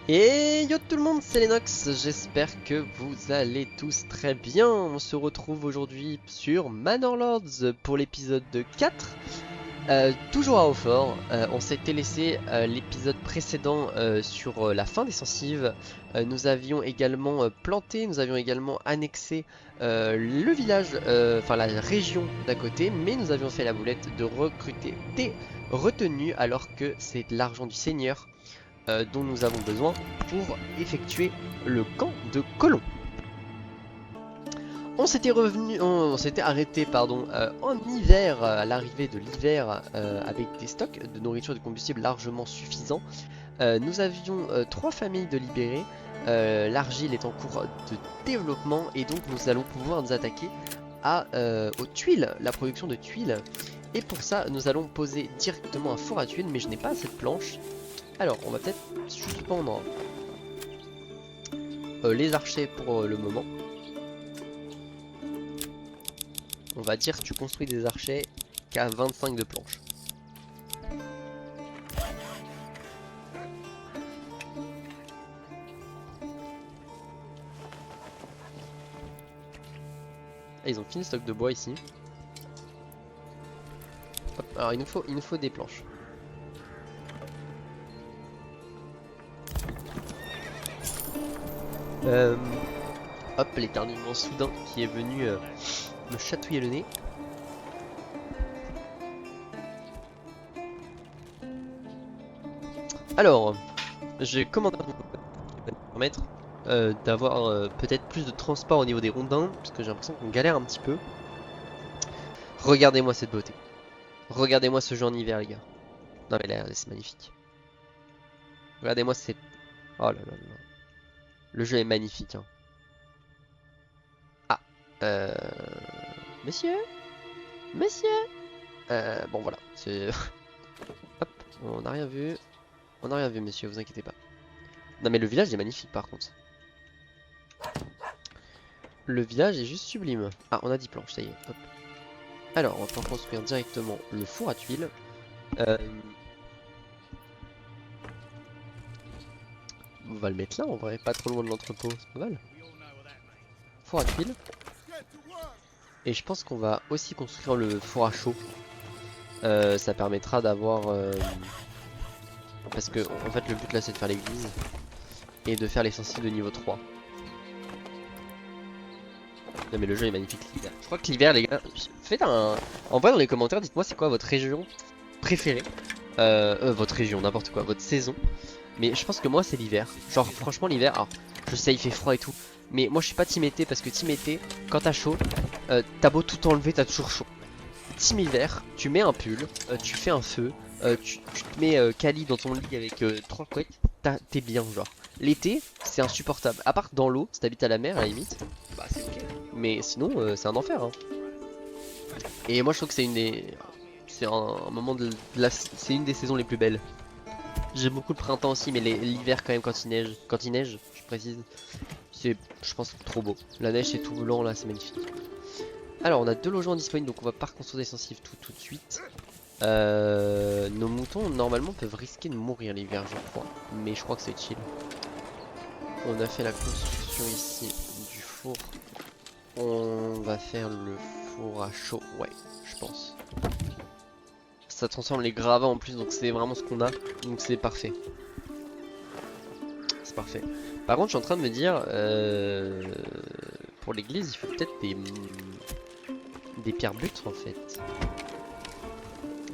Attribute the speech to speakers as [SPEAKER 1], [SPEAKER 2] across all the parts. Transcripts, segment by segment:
[SPEAKER 1] Et yo tout le monde, c'est Lennox, j'espère que vous allez tous très bien. On se retrouve aujourd'hui sur Manor Lords pour l'épisode 4. Toujours à Hautfort. On s'était laissé l'épisode précédent sur la fin des Sensives. Nous avions également planté, nous avions également annexé le village, enfin la région d'à côté, mais nous avions fait la boulette de recruter des retenues alors que c'est de l'argent du seigneur dont nous avons besoin pour effectuer le camp de colons. On s'était arrêté en hiver, à l'arrivée de l'hiver, avec des stocks de nourriture et de combustible largement suffisants. Nous avions 3 familles de libérés. L'argile est en cours de développement et donc nous allons pouvoir nous attaquer aux tuiles, la production de tuiles. Et pour ça, nous allons poser directement un four à tuiles, mais je n'ai pas assez de planches. Alors, on va peut-être suspendre les archers pour le moment. On va dire que tu construis des archers qu'à 25 de planches. Ah, ils ont fini le stock de bois ici. Hop, alors il nous faut des planches. Hop, l'éternuement soudain qui est venu me chatouiller le nez. Alors, j'ai commandé un nouveau code qui va nous permettre d'avoir peut-être plus de transport au niveau des rondins, parce que j'ai l'impression qu'on galère un petit peu. Regardez-moi cette beauté. Regardez-moi ce jeu en hiver, les gars. Non mais là, c'est magnifique. Regardez-moi cette... Oh là là là. Le jeu est magnifique, hein. Ah, euh... Monsieur? Monsieur? Bon voilà, c'est... Hop, on n'a rien vu. On n'a rien vu, monsieur, vous inquiétez pas. Non mais le village est magnifique par contre. Le village est juste sublime. Ah, on a 10 planches, ça y est. Hop. Alors, on va pouvoir construire directement le four à tuiles. Euh, On va le mettre là en vrai, pas trop loin de l'entrepôt, c'est pas mal. Four à tuiles. Et je pense qu'on va aussi construire le four à chaud. Ça permettra d'avoir... Parce que en fait le but là c'est de faire l'église. Et de faire les sensibles de niveau 3. Non mais le jeu est magnifique l'hiver. Je crois que l'hiver les gars, faites un... En vrai dans les commentaires dites-moi c'est quoi votre région préférée. Votre région, n'importe quoi, votre saison. Mais je pense que moi c'est l'hiver. Genre franchement l'hiver, alors je sais il fait froid et tout. Mais moi je suis pas team été parce que team été, quand t'as chaud, t'as beau tout enlever, t'as toujours chaud. Team hiver, tu mets un pull, tu fais un feu, tu te mets Kali dans ton lit avec 3 couettes, t'es bien genre. L'été, c'est insupportable. À part dans l'eau, si t'habites à la mer à la limite, bah c'est ok. Mais sinon, c'est un enfer. Hein. Et moi je trouve que c'est une des... C'est un moment c'est une des saisons les plus belles. J'aime beaucoup le printemps aussi, mais l'hiver quand même quand il neige, je précise, c'est, je pense, trop beau. La neige c'est tout blanc là, c'est magnifique. Alors on a 2 logements disponibles, donc on va pas reconstruire des sensibles tout de suite. Nos moutons normalement peuvent risquer de mourir l'hiver, je crois, mais je crois que c'est chill. On a fait la construction ici du four. On va faire le four à chaud, ouais, je pense. Ça transforme les gravats en plus, donc c'est vraiment ce qu'on a, donc c'est parfait. C'est parfait. Par contre, je suis en train de me dire, pour l'église, il faut peut-être des pierres brutes en fait.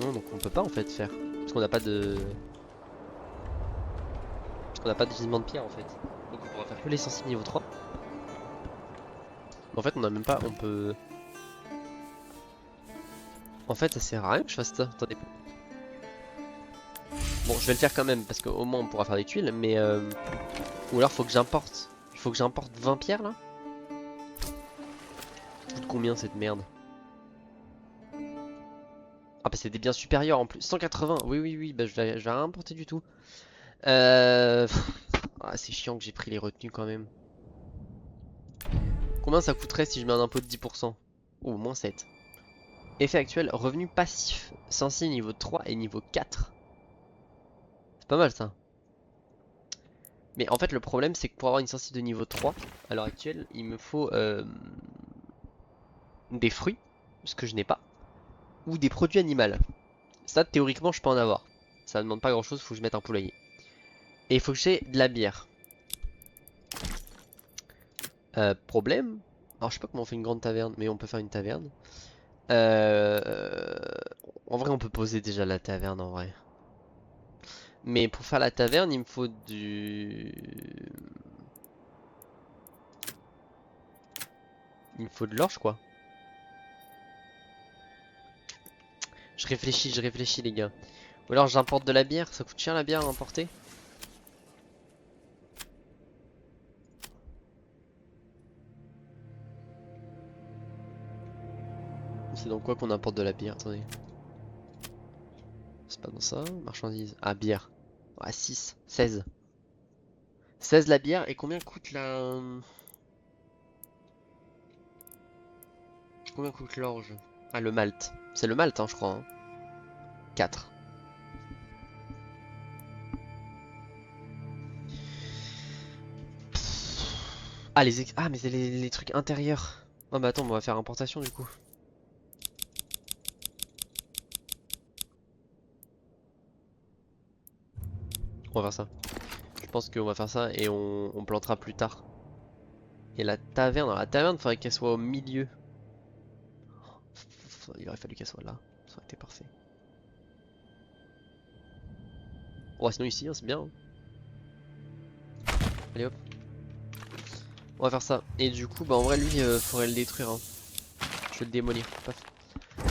[SPEAKER 1] Non, donc on peut pas en fait faire, parce qu'on n'a pas de, gisement de pierre en fait. Donc on pourra faire que les sensibles niveau 3. En fait, on a même pas, on peut. En fait, ça sert à rien que je fasse ça. Attendez. Bon, je vais le faire quand même parce qu'au moins on pourra faire des tuiles, mais ou alors faut que j'importe. Il faut que j'importe 20 pierres là. Ça coûte combien cette merde? Ah bah c'est des biens supérieurs en plus. 180, oui oui oui, bah je vais rien importer du tout. Ah, c'est chiant que j'ai pris les retenues quand même. Combien ça coûterait si je mets un impôt de 10%? Oh, moins 7. Effet actuel, revenu passif. Sensi niveau 3 et niveau 4. C'est pas mal ça. Mais en fait le problème c'est que pour avoir une sensibilité de niveau 3 à l'heure actuelle, il me faut des fruits, ce que je n'ai pas, ou des produits animaux. Ça théoriquement je peux en avoir. Ça ne demande pas grand chose, faut que je mette un poulailler. Et il faut que j'ai de la bière. Problème. Alors je sais pas comment on fait une grande taverne, mais on peut faire une taverne. Euh... En vrai on peut poser déjà la taverne en vrai. Mais pour faire la taverne il me faut du... Il me faut de l'or je crois. Je réfléchis les gars. Ou alors j'importe de la bière, ça coûte cher la bière à importer. C'est dans quoi qu'on importe de la bière? Attendez. C'est pas dans ça. Marchandises. Ah, bière. Ah, 6. 16. 16 la bière. Et combien coûte la... Combien coûte l'orge? Ah, le malt. C'est le malt, hein, je crois. Hein. 4. Ah, ah, mais c'est les trucs intérieurs. Oh, mais attends, on va faire importation du coup. On va faire ça. Je pense qu'on va faire ça et on plantera plus tard. Et la taverne, alors la taverne, faudrait qu'elle soit au milieu. Il aurait fallu qu'elle soit là. Ça aurait été parfait. Oh, sinon ici, hein, c'est bien. Hein. Allez hop. On va faire ça. Et du coup, bah en vrai, lui, faudrait le détruire. Hein. Je vais le démolir. Paf.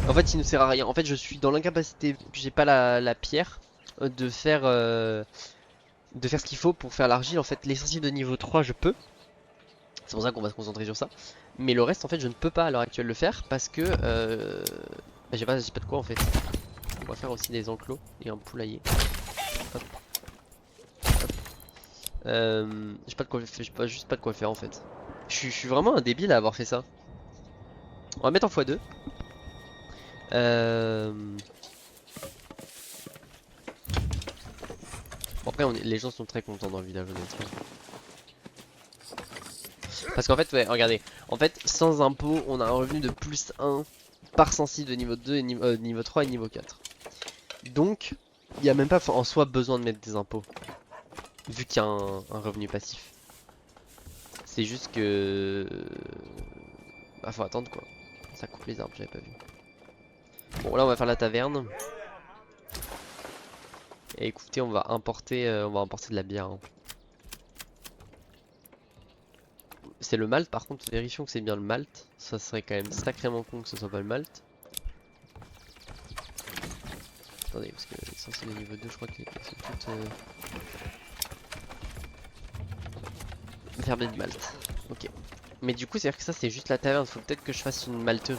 [SPEAKER 1] En fait, il ne sert à rien. En fait, je suis dans l'incapacité, j'ai pas la pierre, de faire ce qu'il faut pour faire l'argile. En fait, l'essentiel de niveau 3, je peux. C'est pour ça qu'on va se concentrer sur ça. Mais le reste, en fait, je ne peux pas à l'heure actuelle le faire parce que bah, j'ai pas de quoi en fait. On va faire aussi des enclos et un poulailler. Hop. Hop. J'ai pas de quoi faire, j'ai pas, juste pas de quoi faire en fait. Je suis vraiment un débile à avoir fait ça. On va mettre en x2. Bon, après, les gens sont très contents dans le village, honnêtement. Parce qu'en fait, ouais, regardez. En fait, sans impôt, on a un revenu de plus 1 par sensible de niveau 2 et niveau 3 et niveau 4. Donc, il n'y a même pas en soi besoin de mettre des impôts. Vu qu'il y a un revenu passif. C'est juste que... Bah, faut attendre quoi. Ça coupe les arbres, j'avais pas vu. Bon, là, on va faire la taverne. Et écoutez, on va importer de la bière. Hein. C'est le malt, par contre, vérifions que c'est bien le malt. Ça serait quand même sacrément con que ce soit pas le malt. Attendez, parce que les sensibles de niveau 2, je crois qu'ils sont toutes... Faire du malt. Ok. Mais du coup, c'est-à-dire que ça, c'est juste la taverne. Faut peut-être que je fasse une malteuse.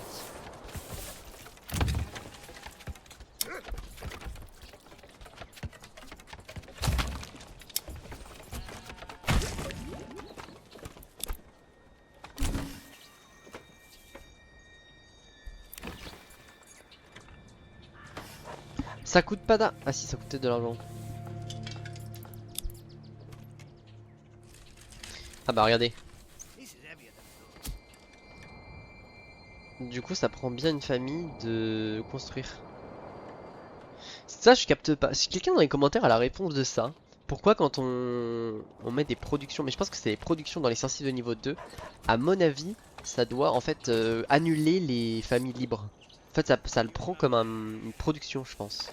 [SPEAKER 1] Ça coûte pas d'argent. Ah si, ça coûte peut-être de l'argent. Ah bah regardez. Du coup, ça prend bien une famille de construire. Ça, je capte pas. Si quelqu'un dans les commentaires a la réponse de ça, pourquoi quand on met des productions, mais je pense que c'est les productions dans les sensibles de niveau 2, à mon avis, ça doit en fait annuler les familles libres. En fait, ça le prend comme une production, je pense.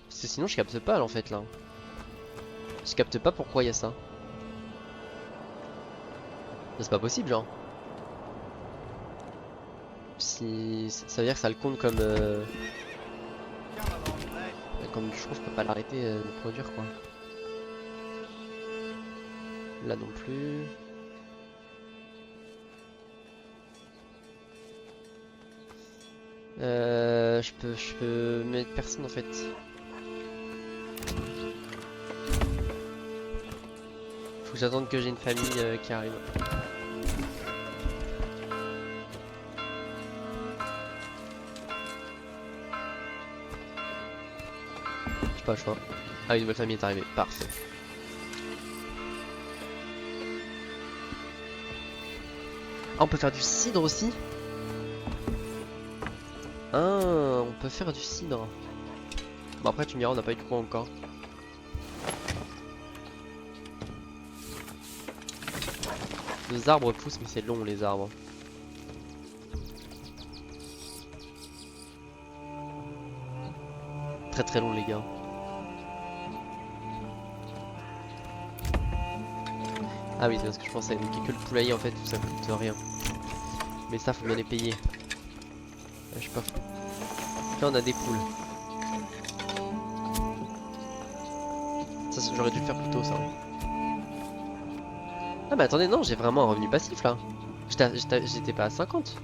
[SPEAKER 1] Parce que sinon, je capte pas en fait là. Je capte pas pourquoi il y a ça. C'est pas possible, genre. Si ça veut dire que ça le compte comme comme je trouve je peux pas l'arrêter de produire quoi. Là non plus. Je peux mettre personne en fait. Faut que j'attende que j'ai une famille qui arrive. pas, je crois. Ah, une nouvelle famille est arrivée. Parfait. Ah, on peut faire du cidre aussi. Ah, on peut faire du cidre. Bon, après, tu me diras, on n'a pas eu de quoi encore. Nos arbres poussent, mais c'est long, les arbres. Très très long, les gars. Ah oui, c'est ce que je pensais. Donc, il y a que le poulailler, en fait, tout ça coûte rien. Mais ça, faut bien les payer. Je suis pas fou. Là, on a des poules. Ça, j'aurais dû le faire plus tôt, ça. Ah, mais attendez, non, j'ai vraiment un revenu passif là. J'étais pas à 50.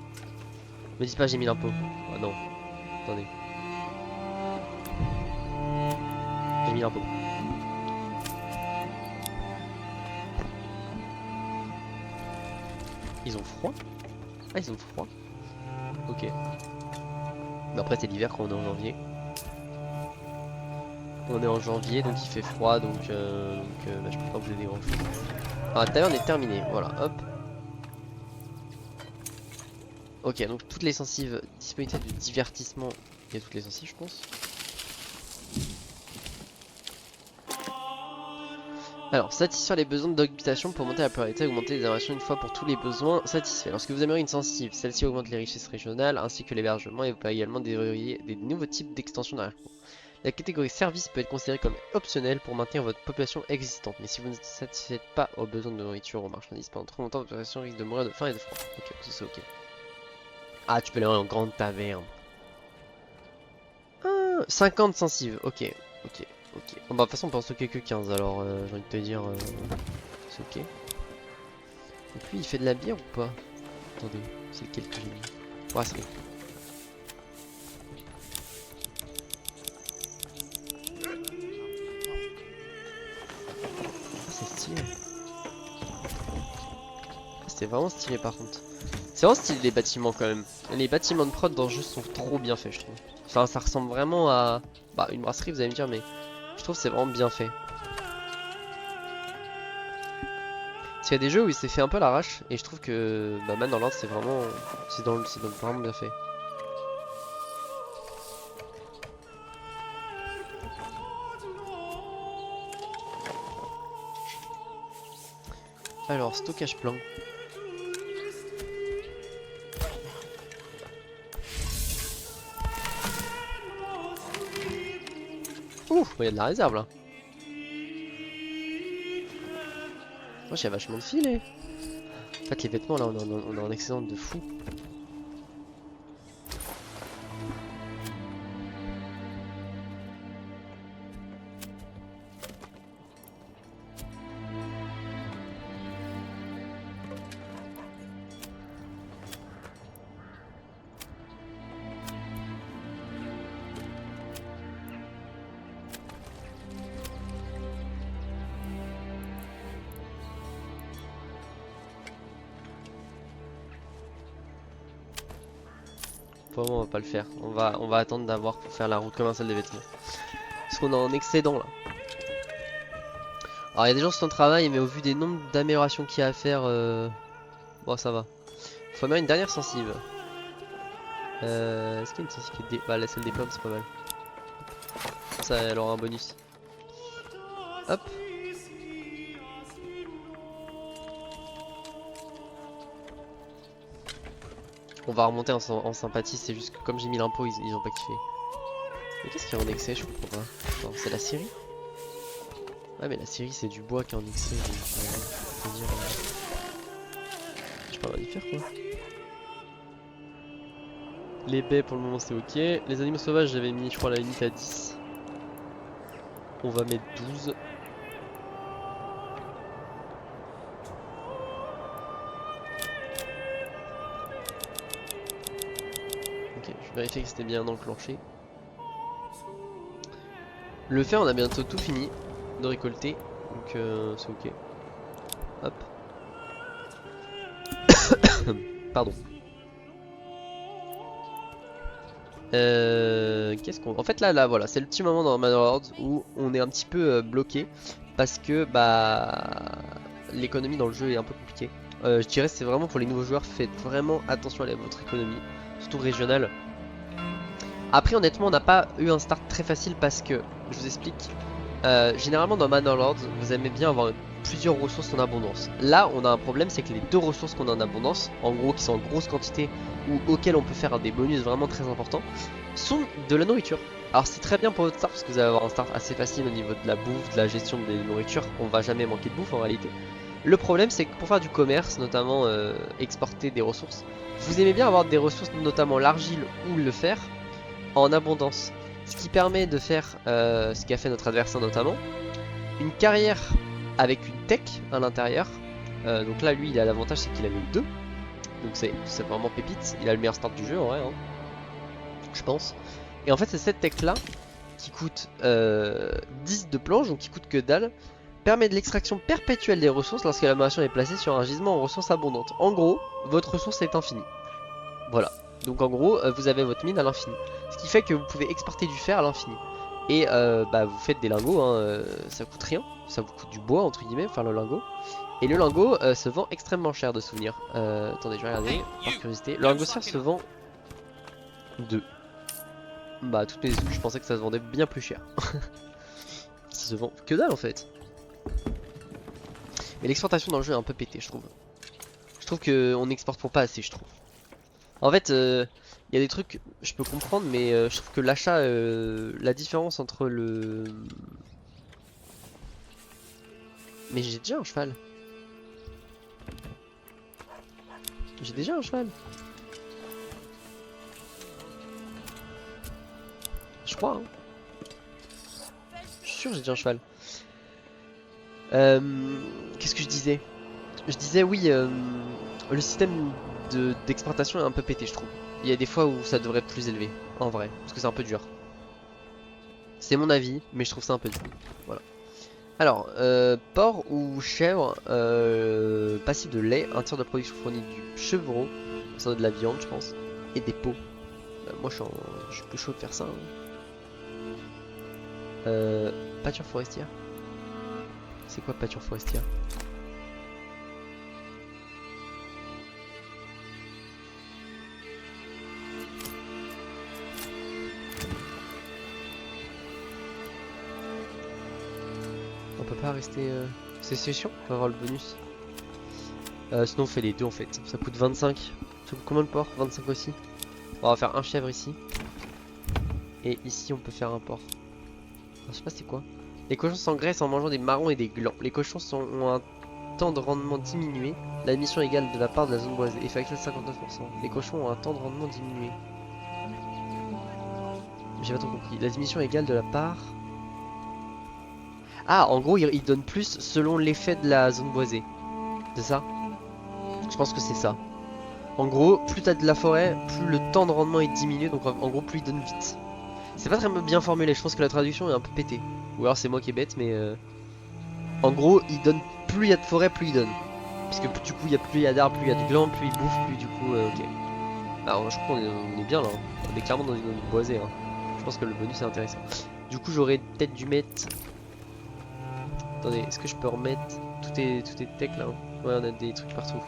[SPEAKER 1] Me dis pas, j'ai mis l'impôt. Oh non, attendez. J'ai mis l'impôt. Ils ont froid? Ah, ils ont froid. Ok. Mais après, c'est l'hiver quand on est en janvier. On est en janvier, donc il fait froid, donc bah, je peux pas vous aider grand chose. Ah, la taverne est terminée, voilà, hop. Ok, donc toutes les sensives, disponibilité de divertissement. Il y a toutes les sensives, je pense. Alors, satisfaire les besoins d'habitation pour monter la pluralité, augmenter les animations une fois pour tous les besoins satisfaits. Lorsque vous aimeriez une sensitive, celle-ci augmente les richesses régionales ainsi que l'hébergement et vous peut également déverrouiller des nouveaux types d'extensions d'arrière-cour. La catégorie service peut être considérée comme optionnelle pour maintenir votre population existante, mais si vous ne satisfaites pas aux besoins de nourriture ou marchandises pendant trop longtemps, votre population risque de mourir de faim et de froid. Ok, c'est ok. Ah, tu peux aller en grande taverne. Ah, 50 sensives, ok, ok. Ok. Bon, bah, de toute façon, on peut en stocker que 15, alors j'ai envie de te dire, c'est ok. Donc lui, il fait de la bière ou pas? Attendez, c'est lequel que j'ai mis? Brasserie. Ah, c'est stylé. Ah, c'était vraiment stylé par contre. C'est vraiment stylé les bâtiments quand même. Les bâtiments de prod dans le jeu sont trop bien faits, je trouve. Enfin, ça ressemble vraiment à bah, une brasserie, vous allez me dire, mais je trouve que c'est vraiment bien fait. Parce qu'il y a des jeux où il s'est fait un peu à l'arrache, et je trouve que bah, Man dans l'ordre, c'est vraiment, vraiment bien fait. Alors, stockage plan. Ouh, il y a de la réserve là. Moi, j'ai vachement de filets. En fait, les vêtements là, on est en excédent de fou. Pour le moment, on va pas le faire. On va attendre d'avoir pour faire la route commerciale des vêtements. Parce qu'on est en excédent là. Alors, il y a des gens sur le travail, mais au vu des nombres d'améliorations qu'il y a à faire, bon, ça va. Faut mettre une dernière sensive. Est-ce qu'il y a une sensive qui est bah, la celle des pommes, c'est pas mal. Ça, elle aura un bonus. Hop. On va remonter en sympathie, c'est juste que comme j'ai mis l'impôt, ils ont pas kiffé. Mais qu'est-ce qu'il y a en excès? Je comprends pas. Attends, c'est la scierie? Ouais, mais la scierie, c'est du bois qui est en excès. Donc, je peux pas y faire quoi. Les baies pour le moment c'est ok. Les animaux sauvages j'avais mis je crois la limite à 10. On va mettre 12. Ok, je vérifie que c'était bien enclenché. Le fer on a bientôt tout fini de récolter. Donc c'est ok. Hop. Pardon. Qu'est-ce qu'on... En fait là voilà, c'est le petit moment dans Manor Lords où on est un petit peu bloqué parce que bah l'économie dans le jeu est un peu compliquée. Je dirais c'est vraiment pour les nouveaux joueurs, faites vraiment attention à votre économie, surtout régionale. Après honnêtement on n'a pas eu un start très facile parce que, je vous explique, généralement dans Manor Lords vous aimez bien avoir plusieurs ressources en abondance. Là on a un problème, c'est que les deux ressources qu'on a en abondance, en gros qui sont en grosse quantité ou auxquelles on peut faire des bonus vraiment très importants, sont de la nourriture. Alors c'est très bien pour votre start parce que vous allez avoir un start assez facile au niveau de la bouffe, de la gestion des nourritures, on va jamais manquer de bouffe en réalité. Le problème c'est que pour faire du commerce, notamment exporter des ressources, vous aimez bien avoir des ressources, notamment l'argile ou le fer, en abondance. Ce qui permet de faire ce qu'a fait notre adversaire notamment, une carrière avec une tech à l'intérieur. Donc là lui il a l'avantage c'est qu'il a mis 2. Donc c'est vraiment pépite, il a le meilleur start du jeu en vrai hein, je pense. Et en fait c'est cette tech là qui coûte 10 de planche, donc qui coûte que dalle, permet de l'extraction perpétuelle des ressources lorsque l'amélioration est placée sur un gisement en ressources abondantes. En gros, votre ressource est infinie. Voilà. Donc en gros, vous avez votre mine à l'infini. Ce qui fait que vous pouvez exporter du fer à l'infini. Et bah vous faites des lingots, hein, ça coûte rien. Ça vous coûte du bois entre guillemets, enfin le lingot. Et le lingot se vend extrêmement cher de souvenirs. Attendez, je vais regarder par curiosité. Le lingot de fer se vend 2. Bah toutes mes excuses, je pensais que ça se vendait bien plus cher. Ça se vend que dalle en fait. Mais l'exportation dans le jeu est un peu pété je trouve. Je trouve qu'on n'exporte pour pas assez je trouve. En fait il y a des trucs je peux comprendre mais je trouve que l'achat, la différence entre le... Mais j'ai déjà un cheval. J'ai déjà un cheval. Je crois hein. Je suis sûr que j'ai déjà un cheval. Qu'est-ce que je disais? Je disais oui, le système d'exportation est un peu pété je trouve. Il y a des fois où ça devrait être plus élevé, en vrai, parce que c'est un peu dur. C'est mon avis, mais je trouve ça un peu dur. Voilà. Alors, porc ou chèvre, passif de lait, un tiers de production fournie du chevreau, ça doit être de la viande je pense, et des pots. Moi je suis peu chaud de faire ça. Hein. Pâture forestière. C'est quoi pâture forestière? On peut pas rester... C'est chiant, on va avoir le bonus. Sinon on fait les deux en fait. Ça coûte 25. Ça coûte combien le porc? 25 aussi. On va faire un chèvre ici. Et ici on peut faire un porc. Alors, je sais pas c'est quoi. Les cochons s'engraissent en mangeant des marrons et des glands. Les cochons ont un temps de rendement diminué. La mission égale de la part de la zone boisée. Effet actuel 59%. Les cochons ont un temps de rendement diminué. J'ai pas tout compris. La diminution égale de la part... Ah, en gros, il donne plus selon l'effet de la zone boisée. C'est ça? Je pense que c'est ça. En gros, plus t'as de la forêt, plus le temps de rendement est diminué. Donc en gros, plus il donne vite. C'est pas très bien formulé. Je pense que la traduction est un peu pétée. Ou alors c'est moi qui est bête, mais... En gros, il donne... Plus il y a de forêt, plus il donne. Parce que du coup, plus il y a d'arbres, plus il y a de glands, plus il bouffe, plus du coup... ok. Alors, je crois qu'on est bien là. Hein. On est clairement dans une zone boisée. Hein. Je pense que le bonus est intéressant. Du coup, j'aurais peut-être dû mettre... Attendez, est-ce que je peux remettre tout est tech là hein. Ouais, on a des trucs partout.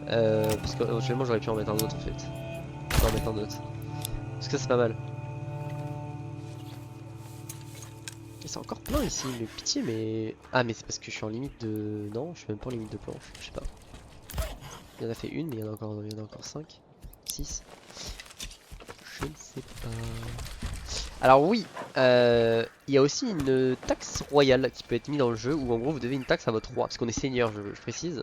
[SPEAKER 1] Parce qu'éventuellement j'aurais pu en mettre un autre en fait. Je vais en mettre un autre. Parce que ça c'est pas mal. Et c'est encore plein ici, mais pitié, mais... Ah, mais c'est parce que je suis en limite de... Non, je suis même pas en limite de planche, je sais pas. Il y en a fait une, mais il y en a encore 5. 6. Je ne sais pas... Alors oui, il y a aussi une taxe royale qui peut être mise dans le jeu où en gros vous devez une taxe à votre roi, parce qu'on est seigneur je précise,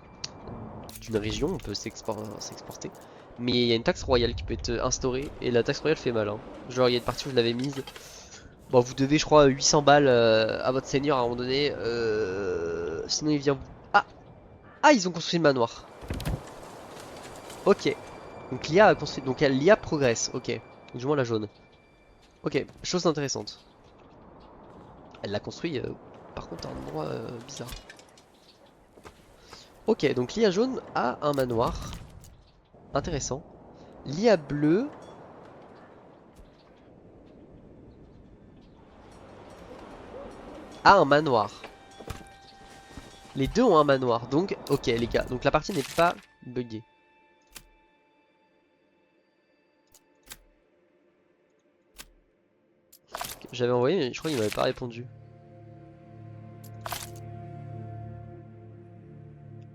[SPEAKER 1] d'une région, on peut s'exporter. Mais il y a une taxe royale qui peut être instaurée et la taxe royale fait mal. Hein. Genre il y a une partie où je l'avais mise, bon vous devez je crois 800 balles à votre seigneur à un moment donné, sinon il vient... Ah, ah ils ont construit le manoir. Ok, donc l'IA a construit, donc l'IA progresse, ok, du moins la jaune. Ok, chose intéressante. Elle l'a construit par contre à un endroit bizarre. Ok, donc l'IA jaune a un manoir. Intéressant. L'IA bleu a un manoir. Les deux ont un manoir. Donc, ok les gars. Donc la partie n'est pas buggée. J'avais envoyé mais je crois qu'il m'avait pas répondu.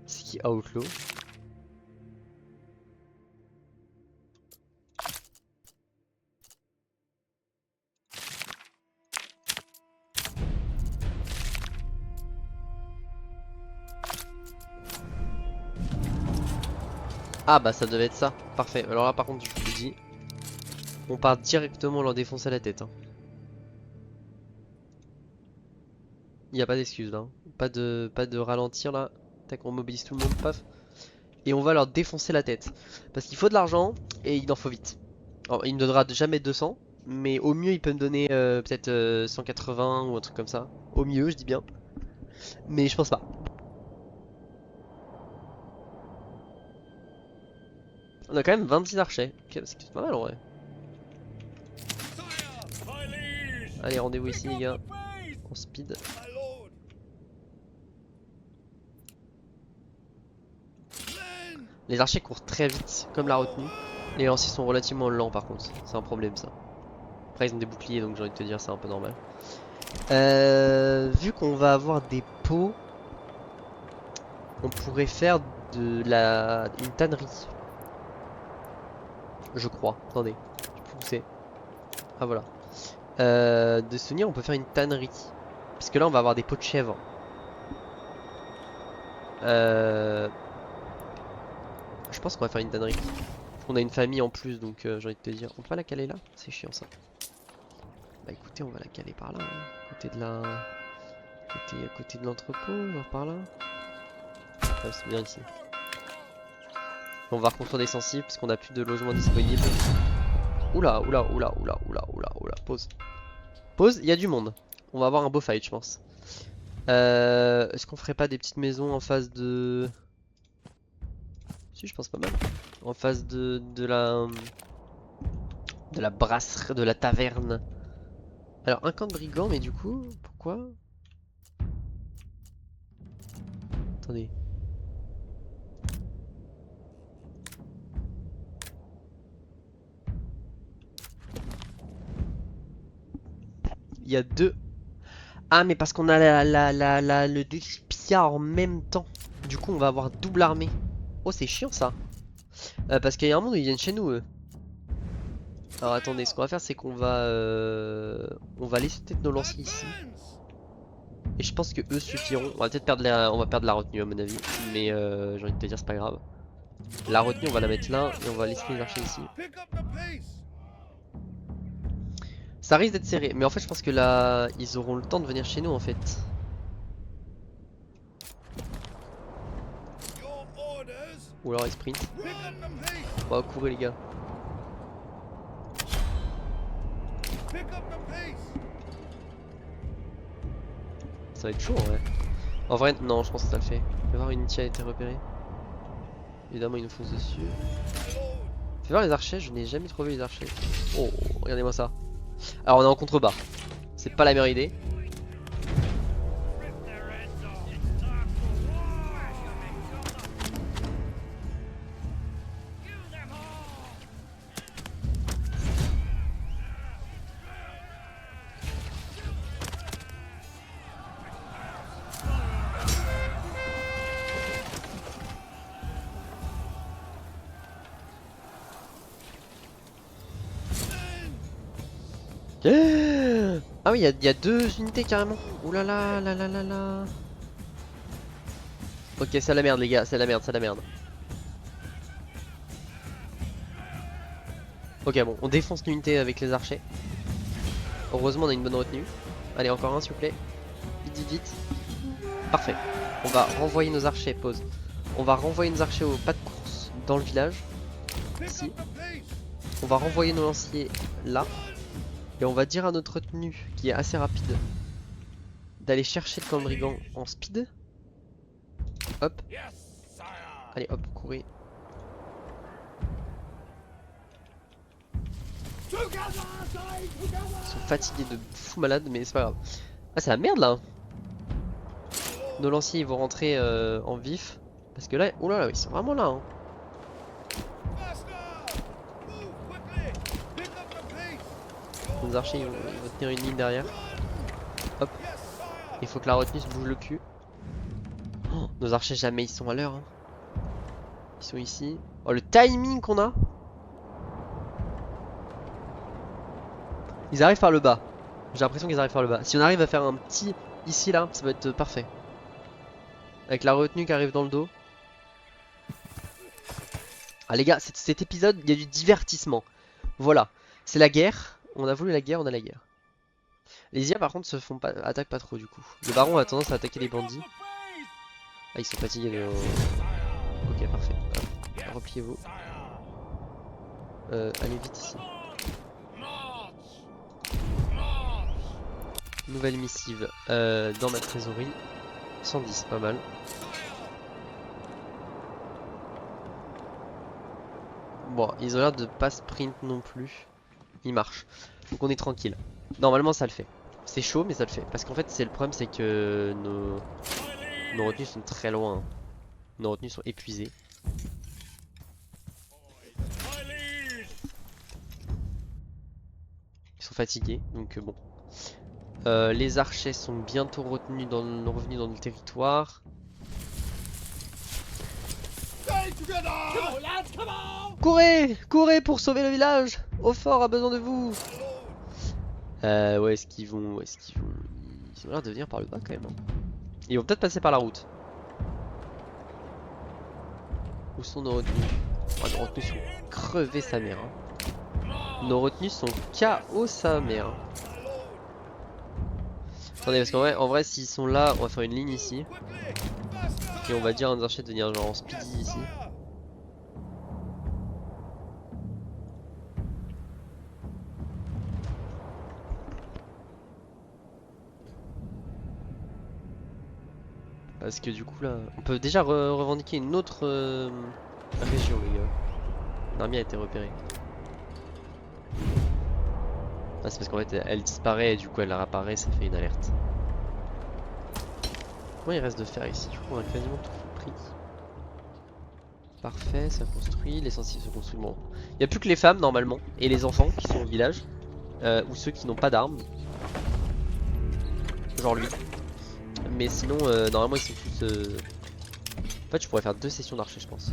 [SPEAKER 1] C'est qui Outlaw? Ah bah ça devait être ça. Parfait. Alors là par contre je vous le dis. On part directement leur défoncer la tête. Hein. Il n'y a pas d'excuse là. Hein. Pas de ralentir là. Tac, on mobilise tout le monde, paf. Et on va leur défoncer la tête. Parce qu'il faut de l'argent et il en faut vite. Alors, il me donnera jamais 200. Mais au mieux il peut me donner peut-être 180 ou un truc comme ça. Au mieux je dis bien. Mais je pense pas. On a quand même 26 archers. Ok, c'est pas mal en vrai. Allez rendez-vous ici les gars. En speed. Les archers courent très vite, comme la retenue. Les lanciers sont relativement lents par contre, c'est un problème ça. Après ils ont des boucliers donc j'ai envie de te dire c'est un peu normal. Vu qu'on va avoir des pots, on pourrait faire une tannerie. Je crois, attendez, je sais plus où c'est. Ah voilà. De souvenir on peut faire une tannerie. Parce que là on va avoir des pots de chèvre. Je pense qu'on va faire une tannerie. On a une famille en plus donc j'ai envie de te dire. On peut pas la caler là? C'est chiant ça. Bah écoutez, on va la caler par là, hein. Côté de la... Côté de l'entrepôt, genre par là. Ah, c'est bien ici. On va reconstruire des sensibles parce qu'on a plus de logements disponibles. Oula, oula, oula, oula, oula, oula, oula. Pause. Pause, il y a du monde. On va avoir un beau fight, je pense. Est-ce qu'on ferait pas des petites maisons en face de... Si, je pense pas mal. En face de la... De la brasserie, de la taverne. Alors, un camp de brigands, mais du coup, pourquoi? Attendez. Il y a deux... Ah mais parce qu'on a le Despia en même temps. Du coup on va avoir double armée. Oh c'est chiant ça. Parce qu'il y a un monde où ils viennent chez nous eux. Alors attendez, ce qu'on va faire c'est qu'on va on va laisser peut-être nos lanciers ici. Et je pense que eux suffiront. On va peut-être perdre on va perdre la retenue à mon avis. Mais j'ai envie de te dire c'est pas grave. La retenue on va la mettre là et on va laisser les archers ici. Ça risque d'être serré, mais en fait je pense que là ils auront le temps de venir chez nous en fait. Ou alors ils sprint. On va courir les gars. Ça va être chaud en vrai. En vrai non je pense que ça le fait. Fais voir une unité a été repérée. Évidemment ils nous foncent dessus. Fais voir les archers, je n'ai jamais trouvé les archers. Oh regardez-moi ça. Alors on est en contrebas. C'est pas la meilleure idée. Ah oui, il y a deux unités carrément. Ouh là là là là là là. Ok, c'est la merde les gars, c'est la merde, c'est la merde. Ok, bon, on défonce l'unité avec les archers. Heureusement, on a une bonne retenue. Allez, encore un s'il vous plaît. Vite, vite, vite. Parfait. On va renvoyer nos archers, pause. On va renvoyer nos archers au pas de course dans le village. Ici. On va renvoyer nos lanciers là. Et on va dire à notre retenue, qui est assez rapide, d'aller chercher le camp de brigands en speed. Hop. Allez, hop, courez. Ils sont fatigués de fou malade, mais c'est pas grave. Ah, c'est la merde là. Nos lanciers ils vont rentrer en vif. Parce que là, oh là là, ils sont vraiment là. Hein. Nos archers ils vont tenir une ligne derrière. Hop. Il faut que la retenue se bouge le cul. Oh, nos archers jamais ils sont à l'heure. Hein. Ils sont ici. Oh le timing qu'on a. Ils arrivent par le bas. J'ai l'impression qu'ils arrivent par le bas. Si on arrive à faire un petit ici là, ça va être parfait. Avec la retenue qui arrive dans le dos. Ah les gars, cet épisode, il y a du divertissement. Voilà. C'est la guerre. On a voulu la guerre, on a la guerre. Les IA par contre se font pas, attaquent pas trop du coup. Le baron a tendance à attaquer les bandits. Ah ils sont fatigués de... Ok parfait. Hop. Repliez-vous. Allez vite ici. Nouvelle missive dans ma trésorerie. 110, pas mal. Bon, ils ont l'air de pas sprint non plus. Ils marchent. Donc on est tranquille. Normalement ça le fait. C'est chaud mais ça le fait. Parce qu'en fait c'est le problème c'est que nos retenues sont très loin. Nos retenues sont épuisées. Ils sont fatigués donc bon. Les archers sont bientôt revenus dans le territoire. Courez! Courez pour sauver le village! Hautfort a besoin de vous! Où est-ce qu'ils vont? Où est-ce qu'ils vont? Ils ont l'air de venir par le bas quand même. Hein. Ils vont peut-être passer par la route. Où sont nos retenues? Oh, nos retenues sont crevées sa mère. Hein. Nos retenues sont KO sa mère. Attendez, parce qu'en vrai, s'ils sont là, on va faire une ligne ici. Et on va dire à nos archers de venir genre en speedy ici. Parce que du coup là, on peut déjà revendiquer une autre région les gars. L'armée a été repérée. Ah, c'est parce qu'en fait elle disparaît et du coup elle réapparaît, ça fait une alerte. Comment il reste de fer ici? Du coup on a quasiment tout pris. Parfait, ça construit, l'essentiel se construit. Bon, il n'y a plus que les femmes normalement et les enfants qui sont au village. Ou ceux qui n'ont pas d'armes. Genre lui. Mais sinon normalement ils sont tous... En fait je pourrais faire 2 sessions d'archer je pense.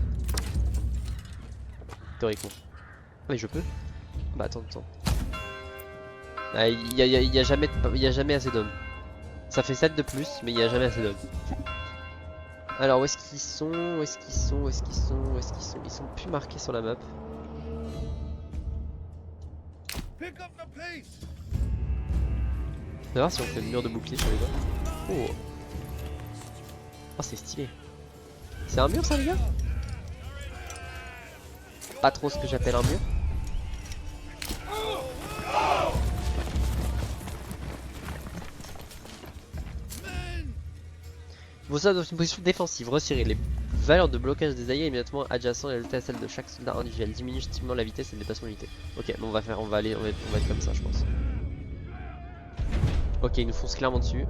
[SPEAKER 1] Théoriquement. Ah, mais je peux? Bah attends. Ah, il y a jamais assez d'hommes. Ça fait 7 de plus, mais il y a jamais assez d'hommes. Alors où est-ce qu'ils sont? Où est-ce qu'ils sont? Où est-ce qu'ils sont? Où est-ce qu'ils sont? Ils sont plus marqués sur la map. On va voir si on fait le mur de bouclier sur les gars. Oh, oh c'est stylé. C'est un mur ça les gars? Pas trop ce que j'appelle un mur. Vous êtes dans une position défensive, retirez les valeurs de blocage des alliés immédiatement adjacents et ajoutez à celle de chaque soldat individuel. Diminue stimement la vitesse et le déplacement d'unité. Ok, bon, on va être comme ça je pense. Ok, ils nous foncent clairement dessus.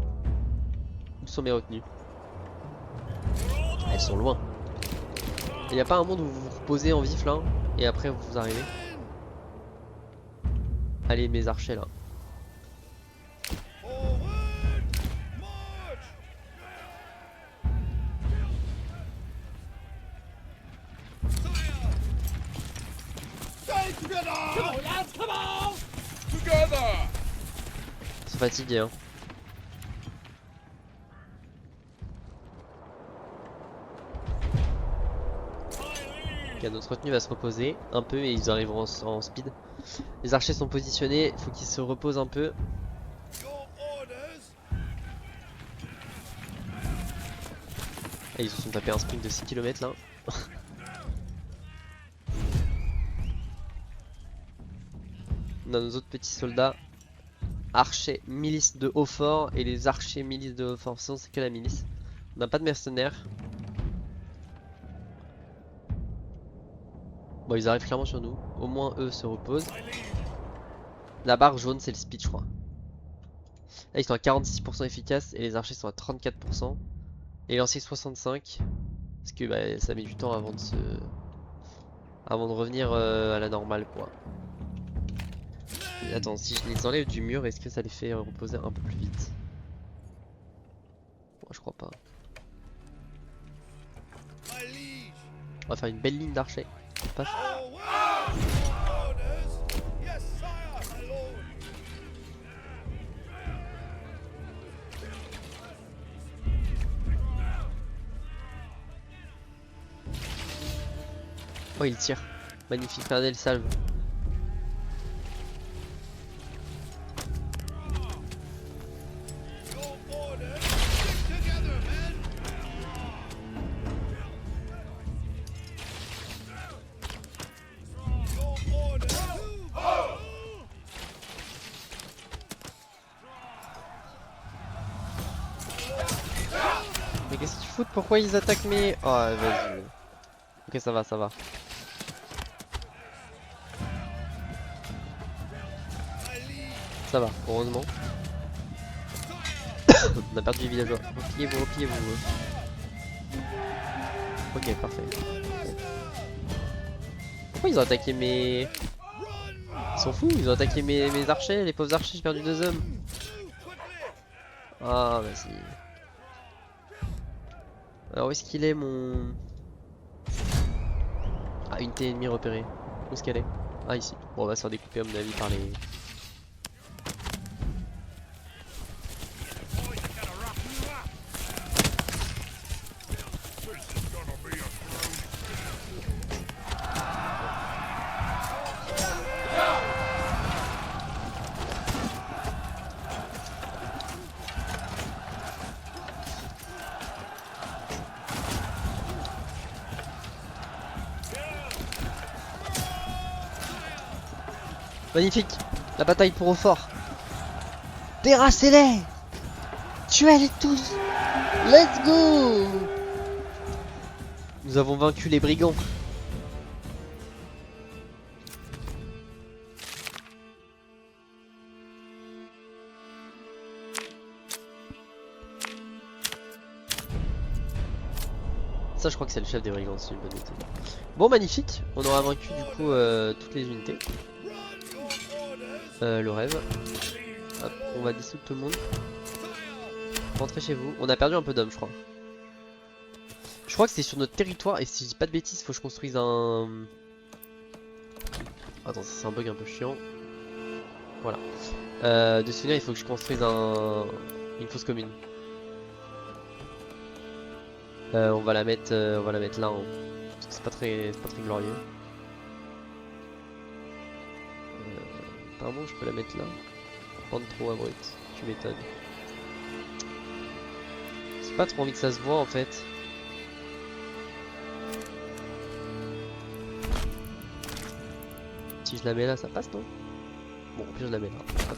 [SPEAKER 1] Où sont mes retenues? Elles sont loin. Il n'y a pas un monde où vous vous reposez en vif là et après vous arrivez? Allez mes archers là. Ils sont fatigués hein. Ok, notre retenue va se reposer un peu et ils arriveront en speed. Les archers sont positionnés, il faut qu'ils se reposent un peu. Et ils se sont tapés un sprint de 6 km là. On a nos autres petits soldats. Archers milice de Hautfort et les archers milice de Hautfort. Sinon c'est que la milice. On n'a pas de mercenaires. Bon ils arrivent clairement sur nous. Au moins eux se reposent. La barre jaune c'est le speed je crois. Là ils sont à 46% efficaces et les archers sont à 34%. Et lancer 65. Parce que bah, ça met du temps avant de se... Avant de revenir à la normale quoi. Et attends, si je les enlève du mur, est-ce que ça les fait reposer un peu plus vite? Bon, je crois pas. On va faire une belle ligne d'archers. Paf. Oh, il tire. Magnifique, regardez le salve. Mais qu'est-ce qu'ils foutent? Pourquoi ils attaquent mes... Oh, vas-y. Ok, ça va, ça va. Ça va, heureusement. On a perdu les villageois. Repliez-vous, repliez-vous. Ok, parfait. Pourquoi ils ont attaqué mes... Ils sont fous, ils ont attaqué mes archers, les pauvres archers, j'ai perdu 2 hommes. Ah, vas-y. Alors où est-ce qu'il est mon... Ah, unité ennemie repérée. Où est-ce qu'elle est? Ah, ici. Bon, on va se faire découper à mon avis par les... Magnifique. La bataille pour au fort. Terrassez-les. Tuez-les tous. Let's go. Nous avons vaincu les brigands. Ça je crois que c'est le chef des brigands si je me bonne idée. Bon magnifique. On aura vaincu du coup toutes les unités. Le rêve. Hop, on va dissoudre tout le monde. Rentrez chez vous. On a perdu un peu d'hommes je crois. Je crois que c'est sur notre territoire et si je dis pas de bêtises faut que je construise un... Attends, ça c'est un bug un peu chiant. Voilà. De souvenir il faut que je construise une fosse commune. On va la mettre là hein, parce que c'est pas très glorieux. Pardon, je peux la mettre là. Prendre trop abrut, tu m'étonnes. J'ai pas trop envie que ça se voit en fait. Si je la mets là, ça passe non? Bon, au pire je la mets là. Hop.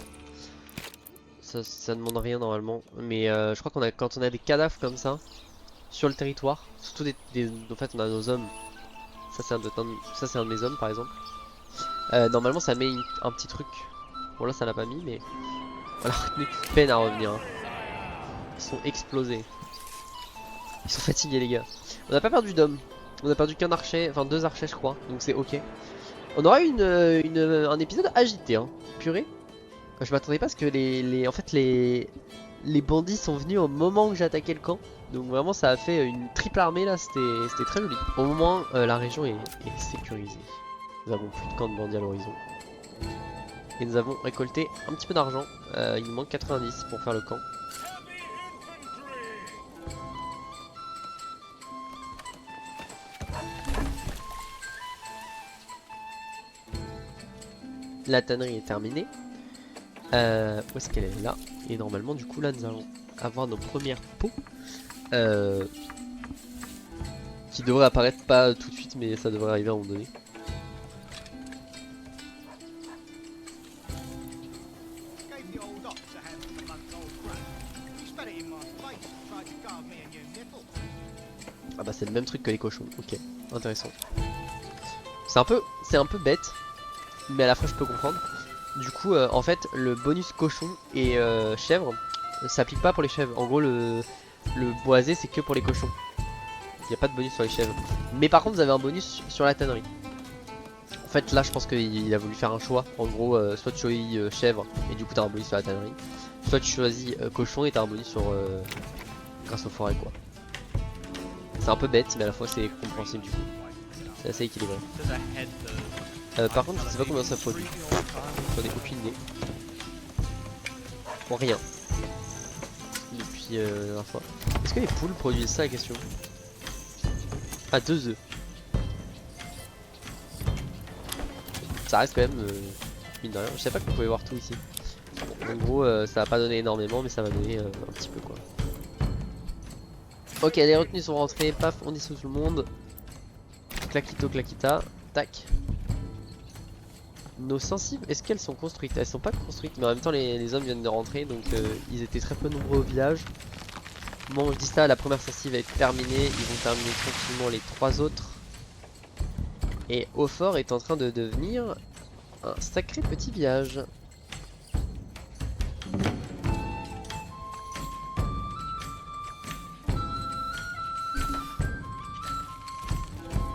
[SPEAKER 1] Ça demande rien normalement. Mais je crois qu'on a quand on a des cadavres comme ça sur le territoire, surtout en fait on a nos hommes. Ça c'est un de mes hommes par exemple. Normalement ça met un petit truc. Bon là ça l'a pas mis mais voilà, mais qui peine à revenir hein. Ils sont explosés. Ils sont fatigués les gars. On n'a pas perdu d'hommes. On a perdu qu'un archer, enfin 2 archers je crois, donc c'est ok. On aura eu un épisode agité hein. Purée. Je m'attendais pas parce que en fait les bandits sont venus au moment où j'ai attaqué le camp. Donc vraiment ça a fait une triple armée là, c'était très joli. Au moins la région est sécurisée. Nous avons plus de camps de bandits à l'horizon. Et nous avons récolté un petit peu d'argent. Il nous manque 90 pour faire le camp. La tannerie est terminée. Où est-ce qu'elle est? Là. Et normalement du coup là nous allons avoir nos premières pots. Qui devraient apparaître pas tout de suite mais ça devrait arriver à un moment donné. Ah bah c'est le même truc que les cochons, ok, intéressant. C'est un peu bête, mais à la fois je peux comprendre. Du coup en fait le bonus cochon et chèvre s'applique pas pour les chèvres. En gros Le boisé c'est que pour les cochons. Il n'y a pas de bonus sur les chèvres. Mais par contre vous avez un bonus sur la tannerie. En fait là je pense qu'il a voulu faire un choix. En gros soit tu choisis chèvre et du coup t'as un bonus sur la tannerie. Soit tu choisis cochon et t'as un bonus sur grâce aux forêts quoi. C'est un peu bête mais à la fois c'est compréhensible du coup. C'est assez équilibré. Par contre je sais pas combien ça produit. J'en ai aucune idée. Pour rien. Depuis la dernière fois. Est-ce que les poules produisent ça la question? Ah 2 œufs. Ça reste quand même mine de rien. Je sais pas qu'on pouvait voir tout ici. Bon, en gros ça va pas donner énormément mais ça va donner un petit peu quoi. Ok les retenues sont rentrées, paf on dissout tout le monde. Claquito claquita, tac. Nos sensibles, est-ce qu'elles sont construites? Elles sont pas construites mais en même temps les hommes viennent de rentrer donc ils étaient très peu nombreux au village. Bon je dis ça, la première sensible va être terminée, ils vont terminer tranquillement les 3 autres. Et Hautfort est en train de devenir un sacré petit village.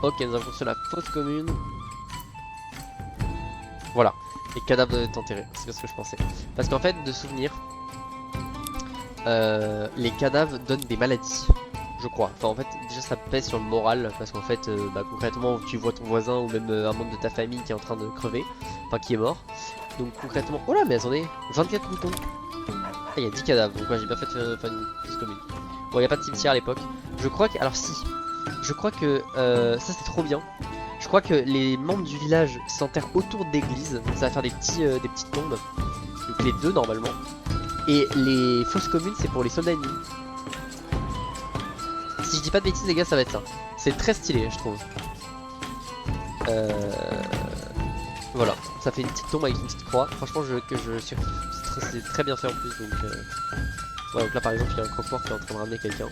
[SPEAKER 1] Ok, nous avons construit la fosse commune. Voilà, les cadavres doivent être enterrés, c'est ce que je pensais. Parce qu'en fait, de souvenir, les cadavres donnent des maladies, je crois. Enfin, en fait, déjà ça pèse sur le moral, parce qu'en fait, concrètement, tu vois ton voisin ou même un membre de ta famille qui est en train de crever, enfin qui est mort. Donc concrètement, oh là, mais attendez, 24 moutons. Ah, il y a 10 cadavres, donc ouais, j'ai bien fait de faire une fosse commune. Bon, il n'y a pas de cimetière à l'époque. Je crois que, alors si, je crois que ça c'est trop bien. Je crois que les membres du village s'enterrent autour de l'église, ça va faire des petites tombes. Donc les deux normalement. Et les fosses communes c'est pour les soldats ennemis. Si je dis pas de bêtises les gars ça va être ça. C'est très stylé je trouve. Voilà, ça fait une petite tombe avec une petite croix. Franchement je surkiffe. C'est très bien fait en plus donc ouais, donc là par exemple il y a un croque-mort qui est en train de ramener quelqu'un.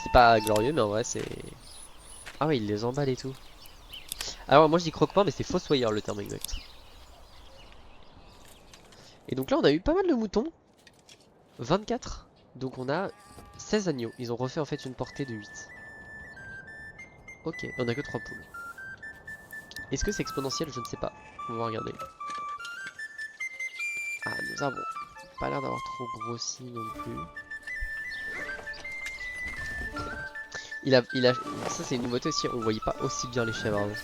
[SPEAKER 1] C'est pas glorieux mais en vrai c'est... Ah ouais il les emballe et tout. Alors moi je dis croque-mort mais c'est fossoyeur le terme exact. Et donc là on a eu pas mal de moutons. 24. Donc on a 16 agneaux. Ils ont refait en fait une portée de 8. Ok, on a que 3 poules. Est-ce que c'est exponentiel? Je ne sais pas. On va regarder. Ah nous avons pas l'air d'avoir trop grossi non plus. Ça c'est une nouveauté aussi, on voyait pas aussi bien les chèvres avant.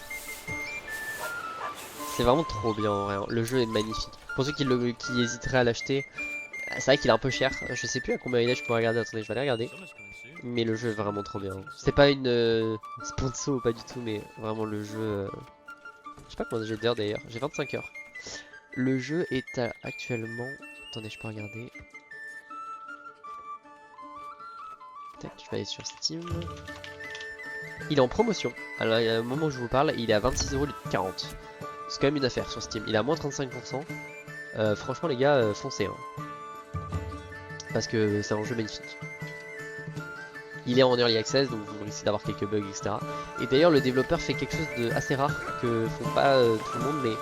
[SPEAKER 1] C'est vraiment trop bien en vrai, hein. Le jeu est magnifique. Pour ceux qui hésiteraient à l'acheter, c'est vrai qu'il est un peu cher. Je sais plus à combien il est, je pourrais regarder, attendez, je vais aller regarder. Mais le jeu est vraiment trop bien. C'est pas une sponsor ou pas du tout, mais vraiment le jeu... Je sais pas combien j'ai d'heures d'ailleurs, j'ai 25 heures. Le jeu est actuellement... Attendez, je peux regarder. Tac, je vais aller sur Steam. Il est en promotion. Alors, au moment où je vous parle, il est à 26,40 €. C'est quand même une affaire sur Steam. Il est à moins 35%. Franchement, les gars, foncez. Hein. Parce que c'est un jeu magnifique. Il est en early access, donc vous risquez d'avoir quelques bugs, etc. Et d'ailleurs, le développeur fait quelque chose de assez rare que font pas tout le monde, mais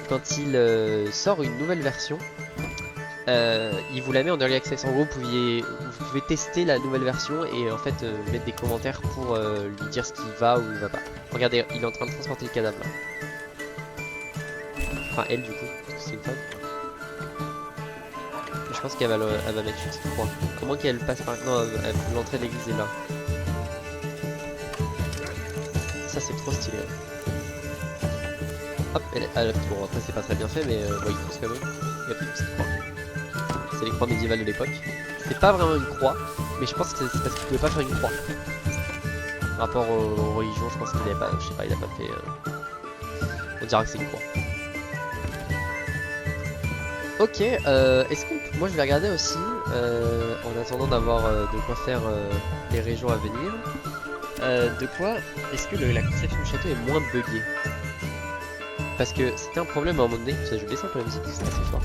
[SPEAKER 1] quand il sort une nouvelle version, il vous la met en early access. En gros, vous pouvez tester la nouvelle version et en fait mettre des commentaires pour lui dire ce qui va ou ne va pas. Regardez, il est en train de transporter le cadavre là. Enfin, elle du coup, parce que c'est une femme. Je pense qu'elle va mettre une petite croix. Comment qu'elle passe par... Non, l'entrée de l'église est là. Ça c'est trop stylé. Hop, bon après c'est pas très bien fait mais bon, il pousse quand même. Il y a plus de petite croix. C'est les croix médiévales de l'époque. C'est pas vraiment une croix, mais je pense que c'est parce qu'il pouvait pas faire une croix. Par rapport aux religions, je pense qu'il avait pas... Je sais pas, il a pas fait... On dirait que c'est une croix. Ok, est-ce que moi je vais regarder aussi, en attendant d'avoir de quoi faire les régions à venir, de quoi est-ce que la conception du château est moins buggée? Parce que c'était un problème à un moment donné, je vais baisser un peu la musique parce que c'est assez fort.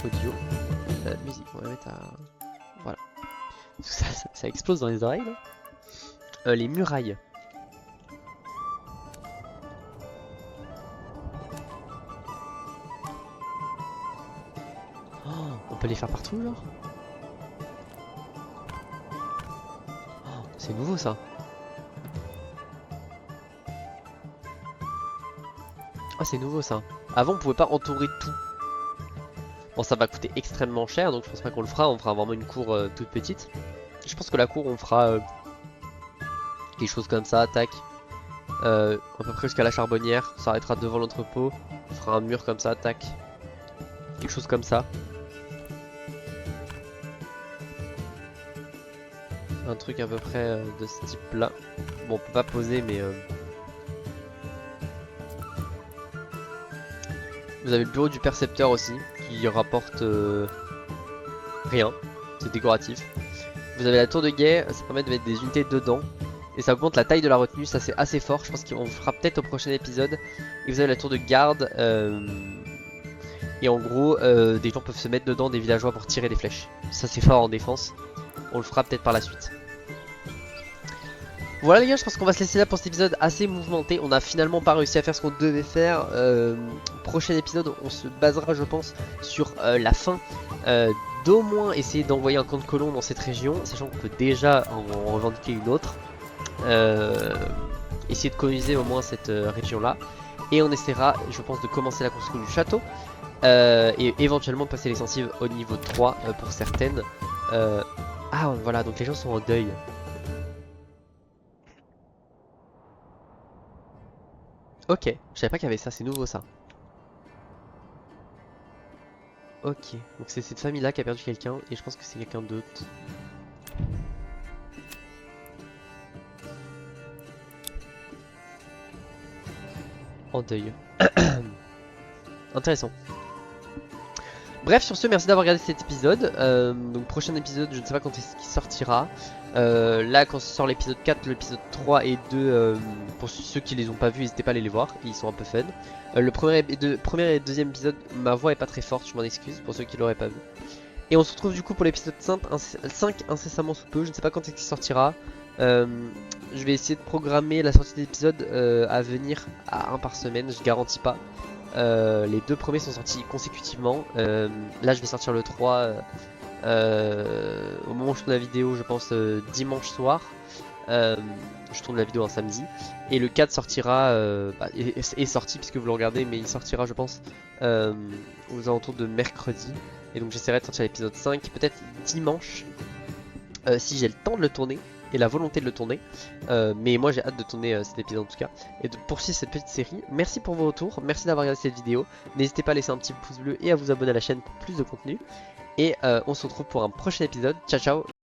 [SPEAKER 1] Audio, musique, on va mettre à... Voilà. Ça explose dans les oreilles là. Les murailles. peut les faire partout genre? Oh, c'est nouveau ça. Ah c'est nouveau ça. Avant on pouvait pas entourer tout. Bon ça va coûter extrêmement cher donc je pense pas qu'on le fera. On fera vraiment une cour toute petite. Je pense que la cour on fera quelque chose comme ça, tac. À peu près jusqu'à la charbonnière. Ça s'arrêtera devant l'entrepôt. On fera un mur comme ça, tac. Quelque chose comme ça. Un truc à peu près de ce type là. Bon on peut pas poser mais... Vous avez le bureau du percepteur aussi, qui rapporte rien, c'est décoratif. Vous avez la tour de guet, ça permet de mettre des unités dedans. Et ça augmente la taille de la retenue, ça c'est assez fort, je pense qu'on fera peut-être au prochain épisode. Et vous avez la tour de garde, et en gros, des gens peuvent se mettre dedans, des villageois pour tirer des flèches. Ça c'est fort en défense, on le fera peut-être par la suite. Voilà les gars, je pense qu'on va se laisser là pour cet épisode assez mouvementé. On a finalement pas réussi à faire ce qu'on devait faire. Prochain épisode, on se basera je pense sur la fin d'au moins essayer d'envoyer un camp de colons dans cette région, sachant qu'on peut déjà en revendiquer une autre. Essayer de coloniser au moins cette région là. Et on essaiera je pense de commencer la construction du château. Et éventuellement de passer l'extensive au niveau 3 pour certaines. Ah voilà, donc les gens sont en deuil. Ok, je savais pas qu'il y avait ça, c'est nouveau ça. Ok, donc c'est cette famille là qui a perdu quelqu'un et je pense que c'est quelqu'un d'autre. En deuil. Intéressant. Bref, sur ce, merci d'avoir regardé cet épisode. Donc prochain épisode, je ne sais pas quand est-ce qu'il sortira. Là, quand sort l'épisode 4, l'épisode 3 et 2, pour ceux qui les ont pas vus, n'hésitez pas à aller les voir, ils sont un peu fun. Le premier et deuxième épisode, ma voix est pas très forte, je m'en excuse pour ceux qui l'auraient pas vu. Et on se retrouve du coup pour l'épisode 5 incessamment sous peu, je ne sais pas quand est-ce qu'il sortira. Je vais essayer de programmer la sortie d'épisode à venir à un par semaine, je garantis pas. Les deux premiers sont sortis consécutivement. Là je vais sortir le 3 au moment où je tourne la vidéo, je pense dimanche soir. Je tourne la vidéo un samedi. Et le 4 sortira, est sorti puisque vous le regardez, mais il sortira je pense aux alentours de mercredi. Et donc j'essaierai de sortir l'épisode 5 peut-être dimanche si j'ai le temps de le tourner et la volonté de le tourner. Mais moi j'ai hâte de tourner cet épisode en tout cas et de poursuivre cette petite série. Merci pour vos retours, merci d'avoir regardé cette vidéo. N'hésitez pas à laisser un petit pouce bleu et à vous abonner à la chaîne pour plus de contenu. Et on se retrouve pour un prochain épisode. Ciao ciao.